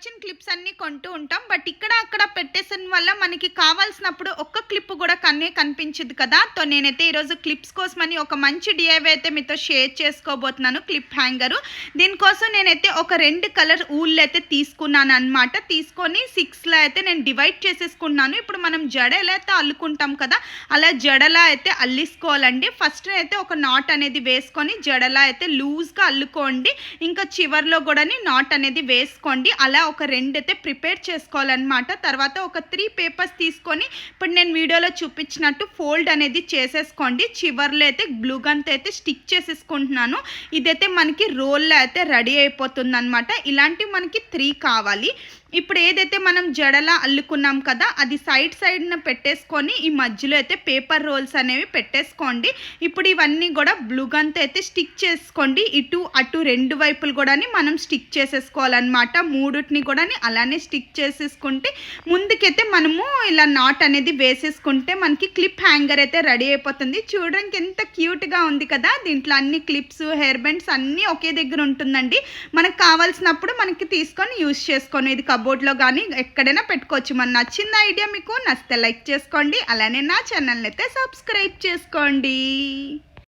నచ్చిన క్లిప్స్ అన్నీ కొంటూ ఉంటాం. బట్ ఇక్కడ అక్కడ పెట్టేసిన వల్ల మనకి కావాల్సినప్పుడు ఒక్క క్లిప్ కూడా కనిపించదు కదా. సో నేనైతే ఈరోజు క్లిప్స్ కోసమని ఒక మంచి డిఐవై అయితే మీతో షేర్ చేసుకోబోతున్నాను. Clip hanger. దీనికోసం నేనైతే ఒక 2 కలర్ ఊళ్ళు అయితే తీసుకున్నాను అనమాట. తీసుకొని 6లా అయితే నేను డివైడ్ చేసేసుకున్నాను. ఇప్పుడు మనం జడ ఎలా అయితే అల్లుకుంటాం కదా, అలా జడలా అయితే అల్లిసుకోవాలండి. ఫస్ట్ అయితే ఒక నాట్ అనేది వేసుకొని జడలా అయితే లూజ్గా అల్లుకోండి. ఇంకా చివర్లో కూడా నాట్ అనేది వేసుకోండి. అలా ఒక 2 అయితే ప్రిపేర్ చేసుకోవాలన్నమాట. తర్వాత ఒక 3 పేపర్స్ తీసుకొని ఇప్పుడు నేను వీడియోలో చూపించినట్టు ఫోల్డ్ అనేది చేసేసుకోండి. చివర్లో అయితే గ్లూ గన్తో అయితే స్టిక్ చేసేసుకుంటున్నాను. ఇదైతే మనకి రోల్లో అయితే రెడీ అయిపోతుంది అనమాట. ఇలాంటివి మనకి 3 కావాలి. ఇప్పుడు ఏదైతే మనం జడలా అల్లుకున్నాం కదా, అది సైడ్న పెట్టేసుకొని ఈ మధ్యలో అయితే పేపర్ రోల్స్ అనేవి పెట్టేసుకోండి. ఇప్పుడు ఇవన్నీ కూడా గ్లూ గన్తో అయితే స్టిక్ చేసుకోండి. ఇటు అటు 2 వైపులు కూడా మనం స్టిక్ చేసేసుకోవాలన్నమాట. 3టిని కూడా అలానే స్టిక్ చేసేసుకుంటే ముందుకైతే మనము ఇలా నాట్ అనేది వేసేసుకుంటే మనకి క్లిప్ హ్యాంగర్ అయితే రెడీ అయిపోతుంది. చూడడానికి ఎంత క్యూట్గా ఉంది కదా. దీంట్లో అన్ని క్లిప్స్, హెయిర్ బ్యాండ్స్ అన్నీ ఒకే దగ్గర ఉంటుందండి. మనకు కావాల్సినప్పుడు మనకి తీసుకొని యూజ్ చేసుకోండి. ఇది కబోర్డ్లో కానీ ఎక్కడైనా పెట్టుకోవచ్చు. మన నచ్చిన ఐడియా మీకు నచ్చితే లైక్ చేసుకోండి. అలానే నా ఛానల్ని అయితే సబ్స్క్రైబ్ చేసుకోండి.